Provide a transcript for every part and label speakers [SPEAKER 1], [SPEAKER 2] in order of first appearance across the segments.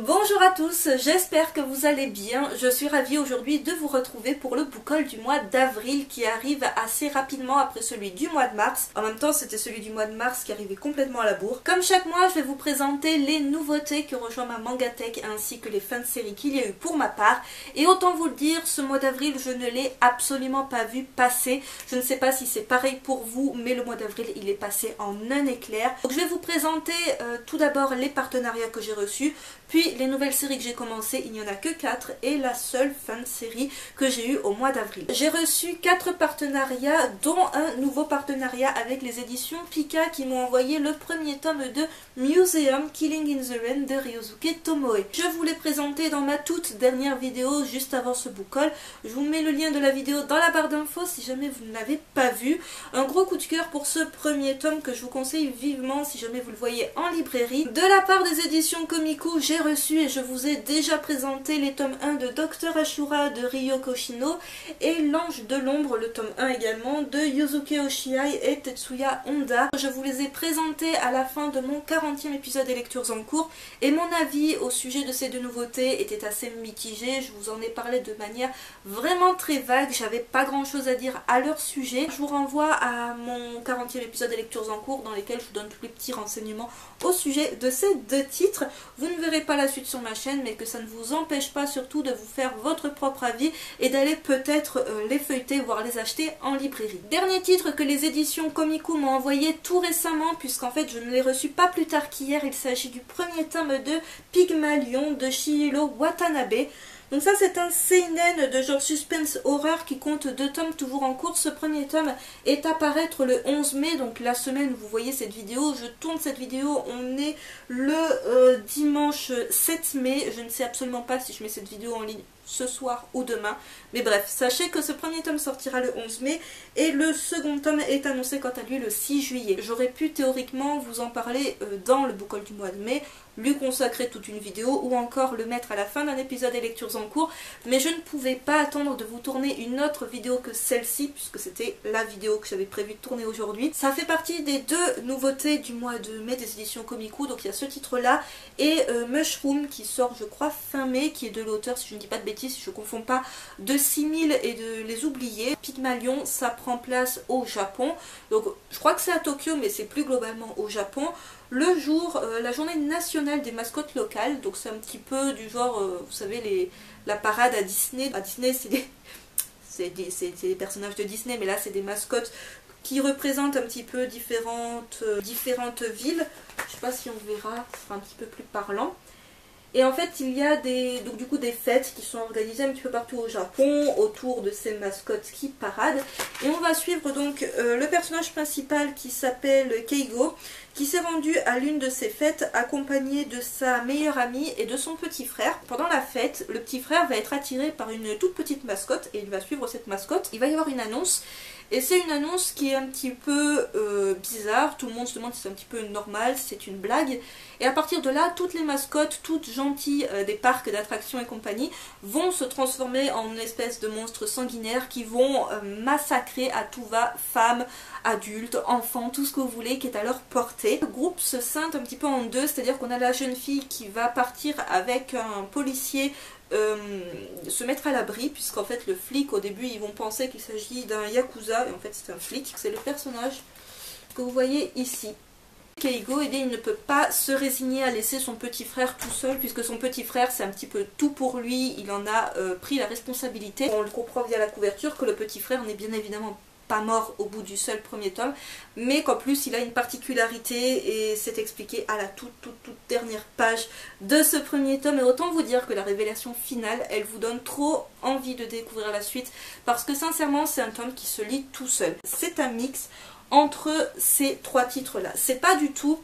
[SPEAKER 1] Bonjour à tous, j'espère que vous allez bien. Je suis ravie aujourd'hui de vous retrouver pour le book haul du mois d'avril qui arrive assez rapidement après celui du mois de mars. En même temps, c'était celui du mois de mars qui arrivait complètement à la bourre. Comme chaque mois, je vais vous présenter les nouveautés qui rejoignent ma Mangatech ainsi que les fins de série qu'il y a eu pour ma part. Et autant vous le dire, ce mois d'avril, je ne l'ai absolument pas vu passer. Je ne sais pas si c'est pareil pour vous, mais le mois d'avril, il est passé en un éclair. Donc je vais vous présenter tout d'abord les partenariats que j'ai reçus, puis les nouvelles séries que j'ai commencées, il n'y en a que 4 et la seule fin de série que j'ai eue au mois d'avril. J'ai reçu 4 partenariats, dont un nouveau partenariat avec les éditions Pika qui m'ont envoyé le premier tome de Museum Killing in the Rain de Ryosuke Tomoe. Je vous l'ai présenté dans ma toute dernière vidéo juste avant ce book haul. Je vous mets le lien de la vidéo dans la barre d'infos si jamais vous ne l'avez pas vu. Un gros coup de cœur pour ce premier tome que je vous conseille vivement si jamais vous le voyez en librairie. De la part des éditions Komiku, j'ai reçu et je vous ai déjà présenté les tomes 1 de Dr Ashura de Ryoko Shino et L'Ange de l'Ombre, le tome 1 également, de Yuzuki Oshiai et Tetsuya Honda. Je vous les ai présentés à la fin de mon 40e épisode des lectures en cours et mon avis au sujet de ces deux nouveautés était assez mitigé. Je vous en ai parlé de manière vraiment très vague, j'avais pas grand chose à dire à leur sujet. Je vous renvoie à mon 40e épisode des lectures en cours dans lesquels je vous donne tous les petits renseignements au sujet de ces deux titres. Vous ne verrez pas la suite sur ma chaîne, mais que ça ne vous empêche pas surtout de vous faire votre propre avis et d'aller peut-être les feuilleter, voire les acheter en librairie. Dernier titre que les éditions Komiku m'ont envoyé tout récemment, puisqu'en fait je ne l'ai reçu pas plus tard qu'hier, il s'agit du premier tome de Pygmalion de Shihiro Watanabe. Donc ça c'est un seinen de genre suspense horreur qui compte 2 tomes toujours en cours. Ce premier tome est à paraître le 11 mai, donc la semaine où vous voyez cette vidéo. Je tourne cette vidéo, on est le dimanche 7 mai. Je ne sais absolument pas si je mets cette vidéo en ligne ce soir ou demain. Mais bref, sachez que ce premier tome sortira le 11 mai et le second tome est annoncé quant à lui le 6 juillet. J'aurais pu théoriquement vous en parler dans le book haul du mois de mai, lui consacrer toute une vidéo ou encore le mettre à la fin d'un épisode des lectures en cours, mais je ne pouvais pas attendre de vous tourner une autre vidéo que celle-ci puisque c'était la vidéo que j'avais prévu de tourner aujourd'hui. Ça fait partie des 2 nouveautés du mois de mai des éditions Komiku, donc il y a ce titre là et Mushroom qui sort je crois fin mai, qui est de l'auteur, si je ne dis pas de bêtises, si je ne confonds pas, de 6000 et de Les Oubliés. Pygmalion, ça prend place au Japon, donc je crois que c'est à Tokyo mais c'est plus globalement au Japon. Le jour, la journée nationale des mascottes locales, donc c'est un petit peu du genre, vous savez, la parade à Disney. À Disney, c'est des personnages de Disney, mais là c'est des mascottes qui représentent un petit peu différentes villes. Je ne sais pas si on verra, ce sera un petit peu plus parlant. Et en fait, il y a donc du coup des fêtes qui sont organisées un petit peu partout au Japon autour de ces mascottes qui paradent. Et on va suivre donc le personnage principal qui s'appelle Keigo, qui s'est rendu à l'une de ces fêtes accompagné de sa meilleure amie et de son petit frère. Pendant la fête, le petit frère va être attiré par une toute petite mascotte et il va suivre cette mascotte. Il va y avoir une annonce. Et c'est une annonce qui est un petit peu bizarre, tout le monde se demande si c'est un petit peu normal, si c'est une blague. Et à partir de là, toutes les mascottes, toutes gentilles des parcs d'attractions et compagnie, vont se transformer en une espèce de monstres sanguinaires qui vont massacrer à tout va femmes, adultes, enfants, tout ce que vous voulez qui est à leur portée. Le groupe se scinde un petit peu en 2, c'est-à-dire qu'on a la jeune fille qui va partir avec un policier se mettre à l'abri, puisqu'en fait le flic au début ils vont penser qu'il s'agit d'un yakuza et en fait c'est un flic. C'est le personnage que vous voyez ici. Keigo, eh bien, il ne peut pas se résigner à laisser son petit frère tout seul, puisque son petit frère c'est un petit peu tout pour lui, il en a pris la responsabilité. On le comprend via la couverture que le petit frère n'est bien évidemment pas mort au bout du seul premier tome, mais qu'en plus il a une particularité et c'est expliqué à la toute dernière page de ce premier tome. Et autant vous dire que la révélation finale, elle vous donne trop envie de découvrir la suite, parce que sincèrement c'est un tome qui se lit tout seul. C'est un mix entre ces 3 titres là, c'est pas du tout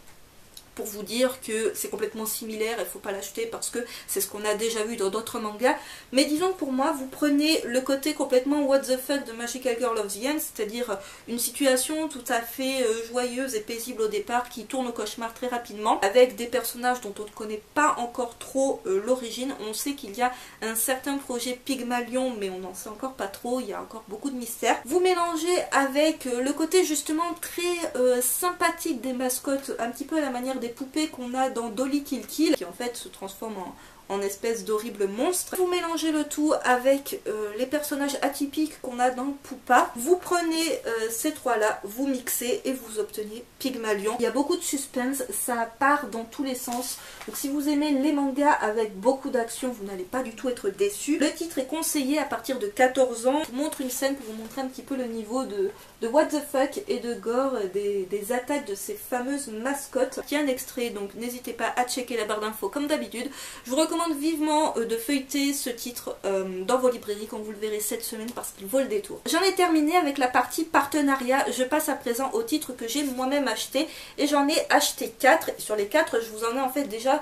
[SPEAKER 1] pour vous dire que c'est complètement similaire, il ne faut pas l'acheter parce que c'est ce qu'on a déjà vu dans d'autres mangas. Mais disons que pour moi, vous prenez le côté complètement what the fuck de Magical Girl of the End, c'est-à-dire une situation tout à fait joyeuse et paisible au départ qui tourne au cauchemar très rapidement, avec des personnages dont on ne connaît pas encore trop l'origine. On sait qu'il y a un certain projet Pygmalion, mais on n'en sait encore pas trop, il y a encore beaucoup de mystères. Vous mélangez avec le côté justement très sympathique des mascottes, un petit peu à la manière des des poupées qu'on a dans Dolly Kill Kill, qui en fait se transforme en espèce d'horrible monstre. Vous mélangez le tout avec les personnages atypiques qu'on a dans Poupa. Vous prenez ces trois-là, vous mixez et vous obtenez Pygmalion. Il y a beaucoup de suspense, ça part dans tous les sens. Donc si vous aimez les mangas avec beaucoup d'action, vous n'allez pas du tout être déçus. Le titre est conseillé à partir de 14 ans. Je vous montre une scène pour vous montrer un petit peu le niveau de what the fuck et de gore des attaques de ces fameuses mascottes. Il y a un extrait, donc n'hésitez pas à checker la barre d'infos comme d'habitude. Je vous recommande vivement de feuilleter ce titre dans vos librairies quand vous le verrez cette semaine parce qu'il vaut le détour. J'en ai terminé avec la partie partenariat. Je passe à présent au titre que j'ai moi-même acheté et j'en ai acheté 4. Sur les 4, je vous en ai en fait déjà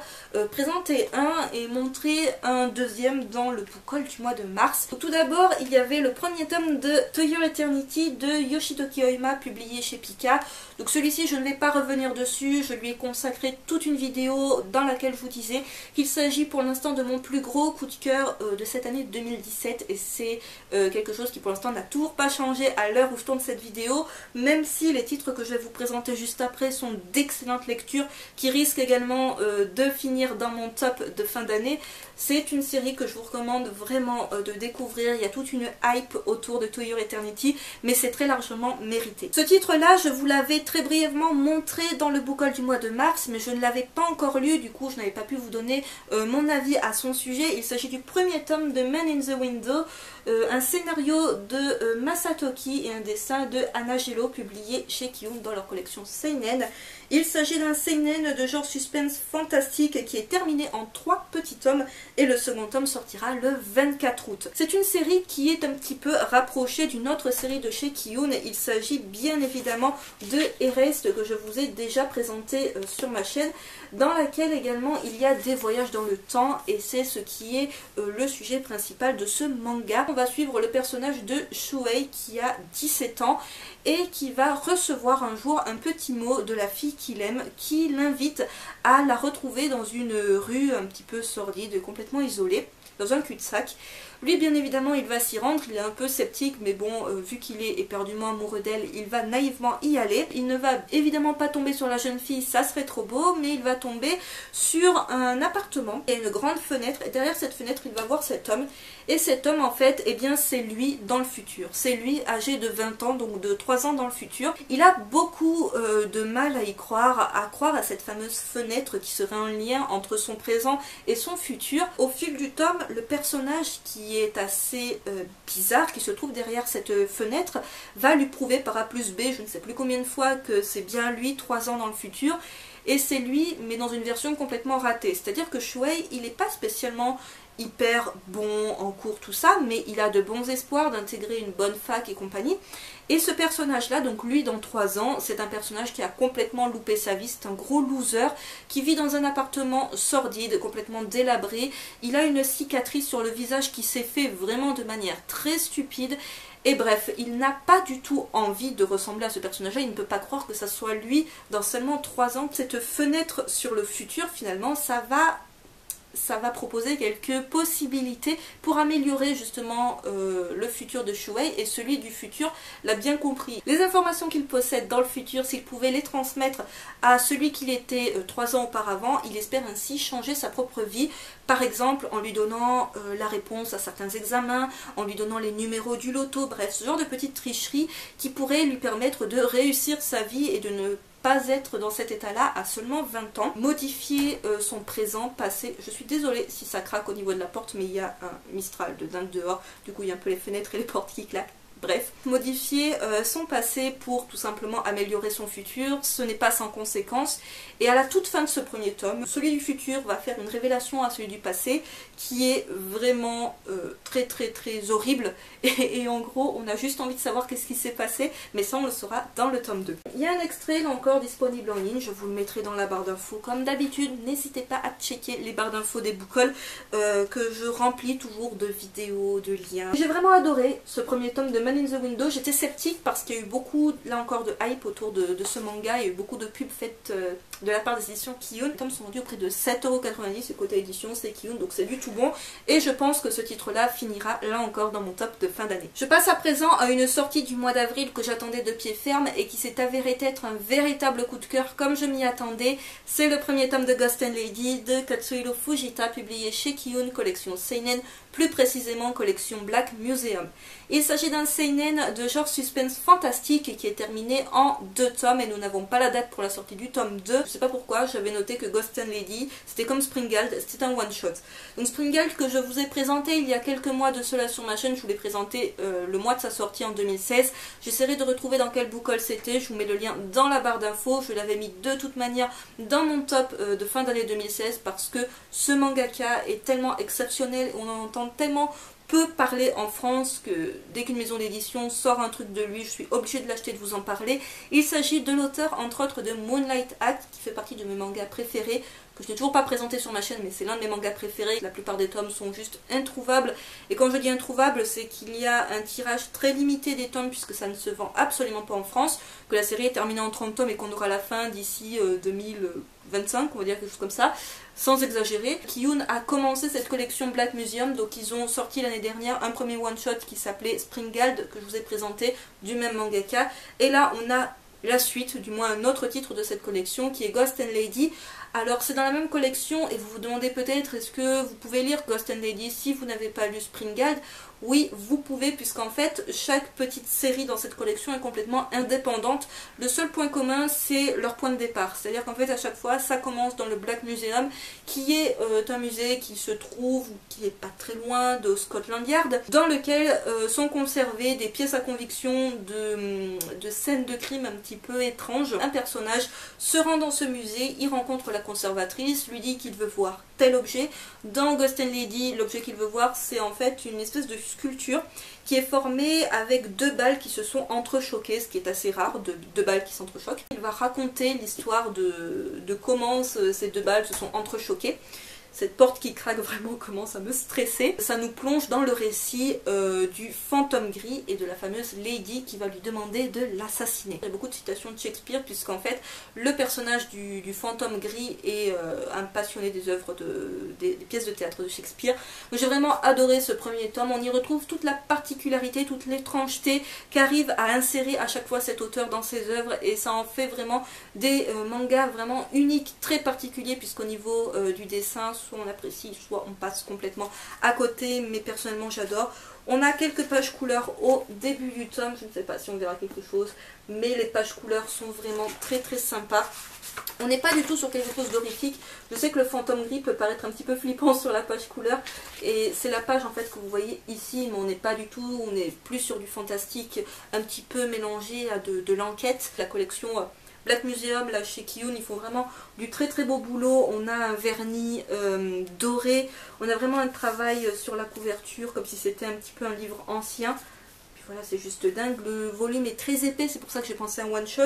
[SPEAKER 1] présenté un et montré un deuxième dans le book haul du mois de mars. Tout d'abord, il y avait le premier tome de To Your Eternity de Yoshitoki Oima publié chez Pika. Donc celui-ci, je ne vais pas revenir dessus, je lui ai consacré toute une vidéo dans laquelle je vous disais qu'il s'agit pour l'instant de mon plus gros coup de cœur de cette année 2017 et c'est quelque chose qui pour l'instant n'a toujours pas changé à l'heure où je tourne cette vidéo, même si les titres que je vais vous présenter juste après sont d'excellentes lectures qui risquent également de finir dans mon top de fin d'année. C'est une série que je vous recommande vraiment de découvrir. Il y a toute une hype autour de To Your Eternity, mais c'est très largement mérité. Ce titre-là, je vous l'avais très brièvement montré dans le book haul du mois de mars, mais je ne l'avais pas encore lu, du coup je n'avais pas pu vous donner mon avis à son sujet. Il s'agit du premier tome de Man in the Window, un scénario de Masatoki et un dessin de Anagelo publié chez Kiyun dans leur collection Seinen. Il s'agit d'un seinen de genre suspense fantastique qui est terminé en 3 petits tomes et le second tome sortira le 24 août. C'est une série qui est un petit peu rapprochée d'une autre série de chez Kiyun. Il s'agit bien évidemment de Erased que je vous ai déjà présenté sur ma chaîne, dans laquelle également il y a des voyages dans le temps et c'est ce qui est le sujet principal de ce manga. On va suivre le personnage de Shuei qui a 17 ans et qui va recevoir un jour un petit mot de la fille qu'il aime qui l'invite à la retrouver dans une rue un petit peu sordide, complètement isolée, dans un cul-de-sac. Lui bien évidemment il va s'y rendre, il est un peu sceptique mais bon vu qu'il est éperdument amoureux d'elle, il va naïvement y aller. Il ne va évidemment pas tomber sur la jeune fille, ça serait trop beau, mais il va tomber sur un appartement. Il y a une grande fenêtre et derrière cette fenêtre il va voir cet homme et cet homme en fait eh bien c'est lui dans le futur. C'est lui âgé de 20 ans, donc de 3 ans dans le futur. Il a beaucoup de mal à croire à cette fameuse fenêtre qui serait un lien entre son présent et son futur. Au fil du tome, le personnage qui est assez bizarre, qui se trouve derrière cette fenêtre, va lui prouver par A plus B, je ne sais plus combien de fois, que c'est bien lui 3 ans dans le futur. Et c'est lui, mais dans une version complètement ratée. C'est-à-dire que Shuei, il n'est pas spécialement hyper bon en cours, tout ça, mais il a de bons espoirs d'intégrer une bonne fac et compagnie. Et ce personnage-là, donc lui dans 3 ans, c'est un personnage qui a complètement loupé sa vie, c'est un gros loser, qui vit dans un appartement sordide, complètement délabré. Il a une cicatrice sur le visage qui s'est fait vraiment de manière très stupide. Et bref, il n'a pas du tout envie de ressembler à ce personnage-là, il ne peut pas croire que ça soit lui dans seulement 3 ans. Cette fenêtre sur le futur, finalement, ça va proposer quelques possibilités pour améliorer justement le futur de Shuei, et celui du futur l'a bien compris. Les informations qu'il possède dans le futur, s'il pouvait les transmettre à celui qu'il était 3 ans auparavant, il espère ainsi changer sa propre vie, par exemple en lui donnant la réponse à certains examens, en lui donnant les numéros du loto, bref, ce genre de petites tricheries qui pourraient lui permettre de réussir sa vie et de ne pas être dans cet état-là à seulement 20 ans. Modifier son présent, passé. Je suis désolée si ça craque au niveau de la porte, mais il y a un Mistral de dingue dehors. Du coup, il y a un peu les fenêtres et les portes qui claquent. Bref, modifier son passé pour tout simplement améliorer son futur, ce n'est pas sans conséquence. Et à la toute fin de ce premier tome, celui du futur va faire une révélation à celui du passé qui est vraiment très horrible. Et en gros, on a juste envie de savoir qu'est-ce qui s'est passé, mais ça on le saura dans le tome 2. Il y a un extrait là encore disponible en ligne, je vous le mettrai dans la barre d'infos. Comme d'habitude, n'hésitez pas à checker les barres d'infos des book hauls que je remplis toujours de vidéos, de liens. J'ai vraiment adoré ce premier tome de Man in the Window. J'étais sceptique parce qu'il y a eu beaucoup, là encore, de hype autour de ce manga. Il y a eu beaucoup de pubs faites de la part des éditions Kiyun. Les tomes sont vendus au prix de 7,90 €, et côté édition c'est Kiyun, donc c'est du tout bon. Et je pense que ce titre-là finira là encore dans mon top de fin d'année. Je passe à présent à une sortie du mois d'avril que j'attendais de pied ferme et qui s'est avéré être un véritable coup de cœur comme je m'y attendais. C'est le premier tome de Ghost and Lady de Katsuhiro Fujita, publié chez Kiyun, collection Seinen, plus précisément collection Black Museum. Il s'agit d'un seinen de genre suspense fantastique et qui est terminé en 2 tomes et nous n'avons pas la date pour la sortie du tome 2. Je sais pas pourquoi, j'avais noté que Ghost and Lady, c'était comme Springald, c'était un one-shot. Donc Springald que je vous ai présenté il y a quelques mois de cela sur ma chaîne, je vous l'ai présenté le mois de sa sortie en 2016. J'essaierai de retrouver dans quel book haul c'était, je vous mets le lien dans la barre d'infos. Je l'avais mis de toute manière dans mon top de fin d'année 2016 parce que ce mangaka est tellement exceptionnel, on en entend tellement peu parler en France que dès qu'une maison d'édition sort un truc de lui, je suis obligée de l'acheter, de vous en parler. Il s'agit de l'auteur entre autres de Moonlight Act qui fait partie de mes mangas préférés, que je n'ai toujours pas présenté sur ma chaîne mais c'est l'un de mes mangas préférés. La plupart des tomes sont juste introuvables et quand je dis introuvable c'est qu'il y a un tirage très limité des tomes puisque ça ne se vend absolument pas en France, que la série est terminée en 30 tomes et qu'on aura la fin d'ici 2025, on va dire quelque chose comme ça, sans exagérer. Kiyun a commencé cette collection Black Museum, donc ils ont sorti l'année dernière un premier one-shot qui s'appelait Springald, que je vous ai présenté, du même mangaka, et là on a la suite, du moins un autre titre de cette collection qui est Ghost and Lady. Alors c'est dans la même collection et vous vous demandez peut-être est-ce que vous pouvez lire Ghost and Lady si vous n'avez pas lu Springald. Oui, vous pouvez puisqu'en fait chaque petite série dans cette collection est complètement indépendante. Le seul point commun c'est leur point de départ, c'est-à-dire qu'en fait à chaque fois ça commence dans le Black Museum qui est un musée qui se trouve, qui est pas très loin de Scotland Yard, dans lequel sont conservées des pièces à conviction de scènes de crime un petit peu étranges. Un personnage se rend dans ce musée, il rencontre la conservatrice, lui dit qu'il veut voir tel objet. Dans Ghost and Lady, l'objet qu'il veut voir c'est en fait une espèce de sculpture qui est formée avec 2 balles qui se sont entrechoquées, ce qui est assez rare, 2 balles qui s'entrechoquent. Il va raconter l'histoire de comment ces 2 balles se sont entrechoquées. Cette porte qui craque vraiment commence à me stresser. Ça nous plonge dans le récit du fantôme gris et de la fameuse Lady qui va lui demander de l'assassiner. Il y a beaucoup de citations de Shakespeare puisqu'en fait le personnage du fantôme gris est un passionné des œuvres des pièces de théâtre de Shakespeare. J'ai vraiment adoré ce premier tome. On y retrouve toute la particularité, toute l'étrangeté qu'arrive à insérer à chaque fois cet auteur dans ses œuvres et ça en fait vraiment des mangas vraiment uniques, très particuliers puisqu'au niveau du dessin, soit on apprécie, soit on passe complètement à côté, mais personnellement j'adore. On a quelques pages couleurs au début du tome, je ne sais pas si on verra quelque chose, mais les pages couleurs sont vraiment très très sympas. On n'est pas du tout sur quelque chose d'horrifique. Je sais que le fantôme gris peut paraître un petit peu flippant sur la page couleur et c'est la page en fait que vous voyez ici, mais on n'est pas du tout, on est plus sur du fantastique un petit peu mélangé à de l'enquête. La collection Black Museum, là chez Kiyun, ils font vraiment du très très beau boulot. On a un vernis doré, on a vraiment un travail sur la couverture comme si c'était un petit peu un livre ancien. Puis voilà, c'est juste dingue, le volume est très épais, c'est pour ça que j'ai pensé à un one shot.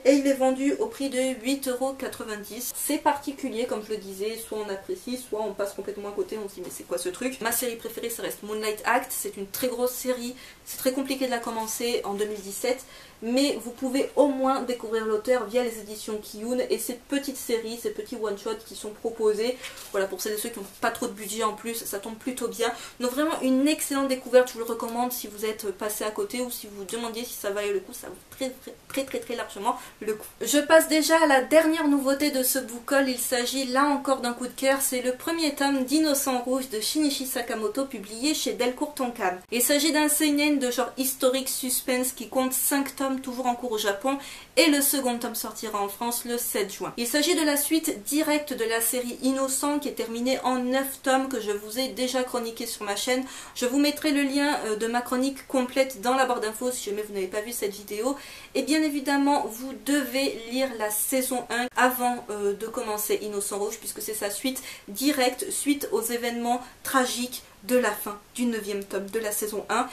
[SPEAKER 1] Et il est vendu au prix de 8,90 €. C'est particulier comme je le disais, soit on apprécie, soit on passe complètement à côté, on se dit mais c'est quoi ce truc. Ma série préférée ça reste Moonlight Act, c'est une très grosse série, c'est très compliqué de la commencer en 2017. Mais vous pouvez au moins découvrir l'auteur via les éditions Kiyun et ces petites séries, ces petits one-shots qui sont proposés. Voilà, pour celles et ceux qui n'ont pas trop de budget en plus, ça tombe plutôt bien. Donc vraiment une excellente découverte, je vous le recommande si vous êtes passé à côté ou si vous vous demandiez si ça valait le coup, ça vaut très largement le coup. Je passe déjà à la dernière nouveauté de ce book haul, il s'agit là encore d'un coup de cœur, c'est le premier tome d'Innocent Rouge de Shinichi Sakamoto publié chez Delcourt Tonkam. Il s'agit d'un seinen de genre historique suspense qui compte 5 tomes toujours en cours au Japon et le second tome sortira en France le 7 juin. Il s'agit de la suite directe de la série Innocent qui est terminée en 9 tomes que je vous ai déjà chroniqué sur ma chaîne. Je vous mettrai le lien de ma chronique complète dans la barre d'infos si jamais vous n'avez pas vu cette vidéo. Et bien évidemment vous devez lire la saison 1 avant de commencer Innocent Rouge puisque c'est sa suite directe suite aux événements tragiques de la fin du 9e tome de la saison 1.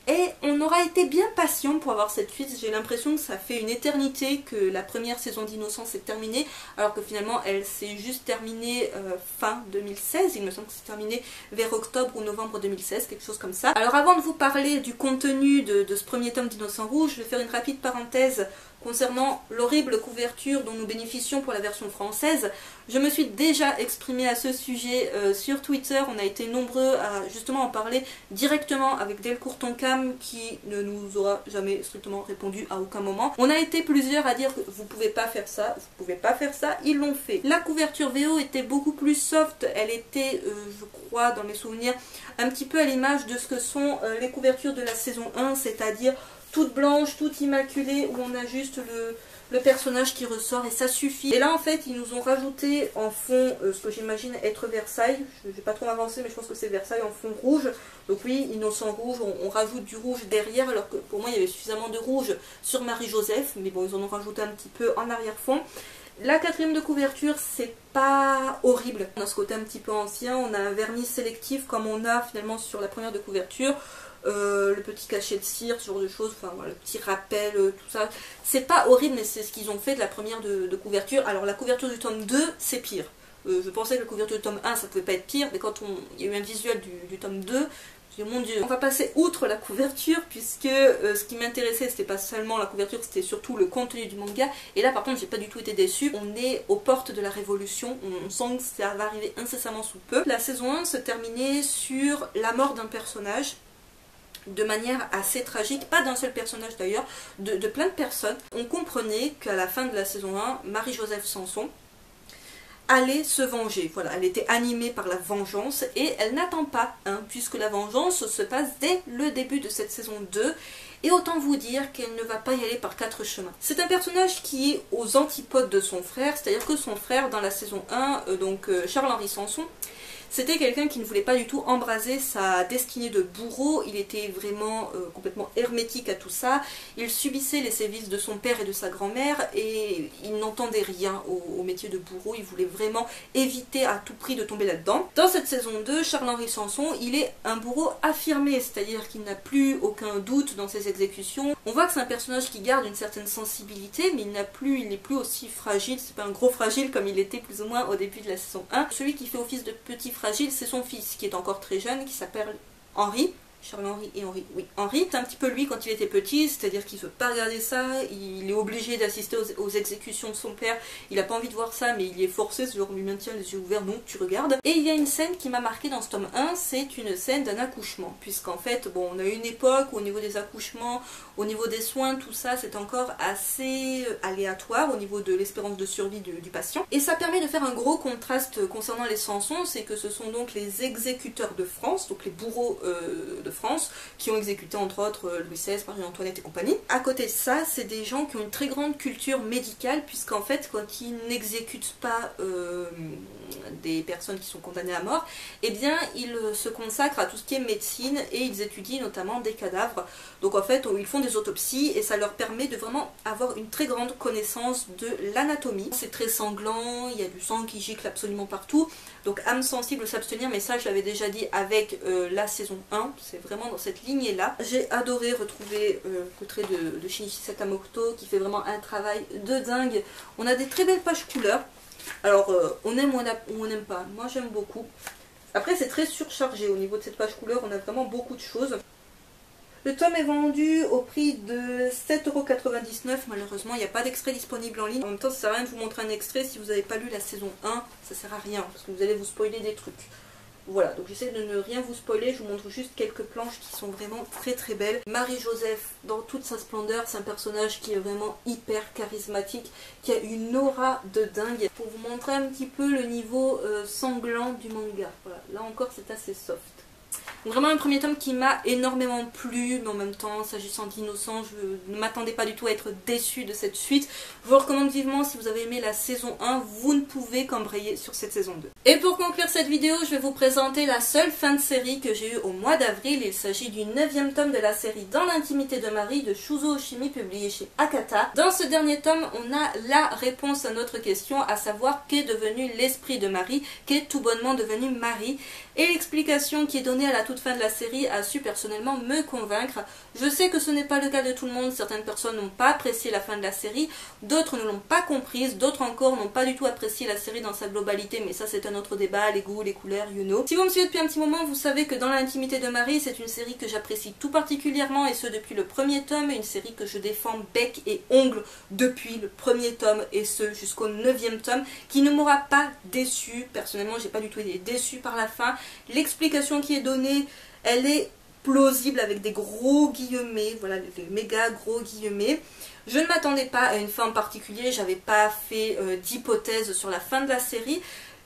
[SPEAKER 1] Et on aura été bien patient pour avoir cette suite. J'ai l'impression que ça fait une éternité que la première saison d'Innocence s'est terminée, alors que finalement elle s'est juste terminée fin 2016. Il me semble que c'est terminé vers octobre ou novembre 2016, quelque chose comme ça. Alors avant de vous parler du contenu de ce premier tome d'Innocent Rouge, je vais faire une rapide parenthèse concernant l'horrible couverture dont nous bénéficions pour la version française. Je me suis déjà exprimée à ce sujet sur Twitter, on a été nombreux à justement en parler directement avec Delcourt Tonkam qui ne nous aura jamais strictement répondu à aucun moment. On a été plusieurs à dire que vous pouvez pas faire ça, vous pouvez pas faire ça, ils l'ont fait. La couverture VO était beaucoup plus soft, elle était, je crois dans mes souvenirs, un petit peu à l'image de ce que sont les couvertures de la saison 1, c'est-à-dire toute blanche, toute immaculée, où on a juste le personnage qui ressort et ça suffit. Et là en fait ils nous ont rajouté en fond ce que j'imagine être Versailles, je vais pas trop m'avancer mais je pense que c'est Versailles en fond rouge. Donc oui, innocent rouge, on rajoute du rouge derrière alors que pour moi il y avait suffisamment de rouge sur Marie-Joseph, mais bon ils en ont rajouté un petit peu en arrière-fond. La quatrième de couverture, c'est pas horrible. On a ce côté un petit peu ancien, on a un vernis sélectif comme on a finalement sur la première de couverture. Le petit cachet de cire, ce genre de choses, enfin voilà, le petit rappel, tout ça. C'est pas horrible, mais c'est ce qu'ils ont fait de la première de couverture. Alors la couverture du tome 2, c'est pire. Je pensais que la couverture du tome 1, ça pouvait pas être pire, mais quand il y a eu un visuel du tome 2, je dis, mon Dieu, on va passer outre la couverture, puisque ce qui m'intéressait, c'était pas seulement la couverture, c'était surtout le contenu du manga. Et là, par contre, j'ai pas du tout été déçue. On est aux portes de la révolution, on sent que ça va arriver incessamment sous peu. La saison 1 se terminait sur la mort d'un personnage, de manière assez tragique, pas d'un seul personnage d'ailleurs, de plein de personnes. On comprenait qu'à la fin de la saison 1, Marie-Joseph Sanson allait se venger. Voilà, elle était animée par la vengeance et elle n'attend pas, puisque la vengeance se passe dès le début de cette saison 2. Et autant vous dire qu'elle ne va pas y aller par 4 chemins. C'est un personnage qui est aux antipodes de son frère, c'est-à-dire que son frère dans la saison 1, Charles-Henri Sanson, c'était quelqu'un qui ne voulait pas du tout embraser sa destinée de bourreau, il était vraiment complètement hermétique à tout ça, il subissait les sévices de son père et de sa grand-mère et il n'entendait rien au métier de bourreau, il voulait vraiment éviter à tout prix de tomber là-dedans. Dans cette saison 2, Charles-Henri Sanson, il est un bourreau affirmé, c'est-à-dire qu'il n'a plus aucun doute dans ses exécutions. On voit que c'est un personnage qui garde une certaine sensibilité, mais il n'est plus aussi fragile, c'est pas un gros fragile comme il était plus ou moins au début de la saison 1. Celui qui fait office de petit fragile, c'est son fils qui est encore très jeune, qui s'appelle Henri. Charles-Henri et Henri, oui, Henri. C'est un petit peu lui quand il était petit, c'est-à-dire qu'il ne veut pas regarder ça, il est obligé d'assister aux exécutions de son père, il n'a pas envie de voir ça, mais il y est forcé, ce genre lui maintient les yeux ouverts, non, tu regardes. Et il y a une scène qui m'a marqué dans ce tome 1, c'est une scène d'un accouchement, puisqu'en fait, bon, on a une époque où au niveau des accouchements, au niveau des soins, tout ça, c'est encore assez aléatoire au niveau de l'espérance de survie du patient. Et ça permet de faire un gros contraste concernant les Sansons, c'est que ce sont donc les exécuteurs de France, donc les bourreaux de France, qui ont exécuté entre autres Louis XVI, Marie-Antoinette et compagnie. À côté de ça, c'est des gens qui ont une très grande culture médicale, puisqu'en fait, quand ils n'exécutent pas des personnes qui sont condamnées à mort, eh bien, ils se consacrent à tout ce qui est médecine et ils étudient notamment des cadavres. Donc en fait, ils font des autopsies et ça leur permet de vraiment avoir une très grande connaissance de l'anatomie. C'est très sanglant, il y a du sang qui gicle absolument partout. Donc âme sensible, s'abstenir, mais ça je l'avais déjà dit avec la saison 1, c'est vraiment dans cette lignée-là. J'ai adoré retrouver le trait de Shinichi Sakamoto qui fait vraiment un travail de dingue. On a des très belles pages couleurs. Alors on aime ou on n'aime pas, moi j'aime beaucoup. Après c'est très surchargé au niveau de cette page couleur, on a vraiment beaucoup de choses. Le tome est vendu au prix de 7,99 €. Malheureusement, il n'y a pas d'extrait disponible en ligne. En même temps, ça sert à rien de vous montrer un extrait si vous n'avez pas lu la saison 1. Ça sert à rien parce que vous allez vous spoiler des trucs. Voilà, donc j'essaie de ne rien vous spoiler. Je vous montre juste quelques planches qui sont vraiment très très belles. Marie-Joseph, dans toute sa splendeur, c'est un personnage qui est vraiment hyper charismatique, qui a une aura de dingue. Pour vous montrer un petit peu le niveau sanglant du manga. Voilà, là encore, c'est assez soft. Donc vraiment un premier tome qui m'a énormément plu, mais en même temps, s'agissant d'Innocent, je ne m'attendais pas du tout à être déçue de cette suite. Je vous recommande vivement, si vous avez aimé la saison 1, vous ne pouvez qu'embrayer sur cette saison 2. Et pour conclure cette vidéo, je vais vous présenter la seule fin de série que j'ai eue au mois d'avril. Il s'agit du 9e tome de la série Dans l'intimité de Marie de Shuzo Oshimi, publié chez Akata. Dans ce dernier tome, on a la réponse à notre question, à savoir qu'est devenu l'esprit de Marie, qu'est tout bonnement devenu Marie, et l'explication qui est donnée à la toute toute fin de la série a su personnellement me convaincre. Je sais que ce n'est pas le cas de tout le monde, certaines personnes n'ont pas apprécié la fin de la série, d'autres ne l'ont pas comprise, d'autres encore n'ont pas du tout apprécié la série dans sa globalité, mais ça c'est un autre débat, les goûts, les couleurs, you know. Si vous me suivez depuis un petit moment, vous savez que Dans l'intimité de Marie, c'est une série que j'apprécie tout particulièrement, et ce depuis le premier tome, une série que je défends bec et ongle depuis le premier tome, et ce jusqu'au 9e tome, qui ne m'aura pas déçu. Personnellement, j'ai pas du tout été déçue par la fin. L'explication qui est donnée, elle est plausible avec des gros guillemets, voilà, des méga gros guillemets. Je ne m'attendais pas à une fin en particulier, j'avais pas fait d'hypothèse sur la fin de la série,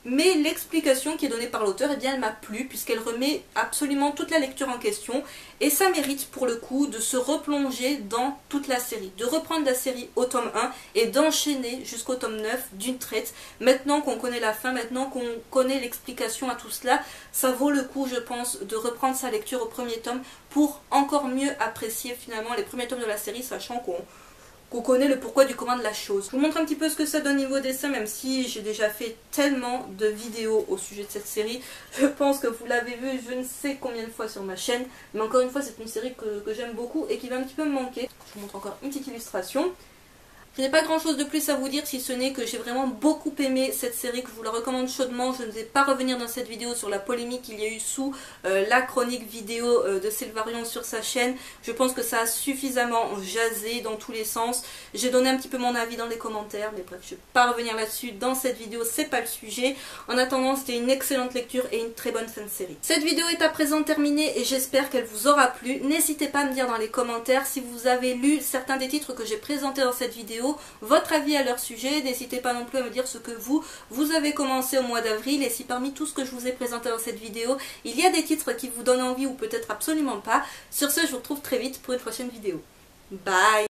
[SPEAKER 1] mais l'explication qui est donnée par l'auteur, eh bien, elle m'a plu puisqu'elle remet absolument toute la lecture en question, et ça mérite pour le coup de se replonger dans toute la série, de reprendre la série au tome 1 et d'enchaîner jusqu'au tome 9 d'une traite. Maintenant qu'on connaît la fin, maintenant qu'on connaît l'explication à tout cela, ça vaut le coup, je pense, de reprendre sa lecture au premier tome pour encore mieux apprécier finalement les premiers tomes de la série, sachant qu'on connaît le pourquoi du comment de la chose. Je vous montre un petit peu ce que ça donne niveau dessin, même si j'ai déjà fait tellement de vidéos au sujet de cette série. Je pense que vous l'avez vu je ne sais combien de fois sur ma chaîne, mais encore une fois c'est une série que j'aime beaucoup et qui va un petit peu me manquer. Je vous montre encore une petite illustration. Je n'ai pas grand chose de plus à vous dire, si ce n'est que j'ai vraiment beaucoup aimé cette série, que je vous la recommande chaudement. Je ne vais pas revenir dans cette vidéo sur la polémique qu'il y a eu sous la chronique vidéo de Sylvarion sur sa chaîne. Je pense que ça a suffisamment jasé dans tous les sens. J'ai donné un petit peu mon avis dans les commentaires, mais bref, je ne vais pas revenir là-dessus dans cette vidéo, c'est pas le sujet. En attendant, c'était une excellente lecture et une très bonne fin de série. Cette vidéo est à présent terminée et j'espère qu'elle vous aura plu. N'hésitez pas à me dire dans les commentaires si vous avez lu certains des titres que j'ai présentés dans cette vidéo, votre avis à leur sujet. N'hésitez pas non plus à me dire ce que vous avez commencé au mois d'avril, et si parmi tout ce que je vous ai présenté dans cette vidéo, il y a des titres qui vous donnent envie ou peut-être absolument pas. Sur ce, je vous retrouve très vite pour une prochaine vidéo. Bye!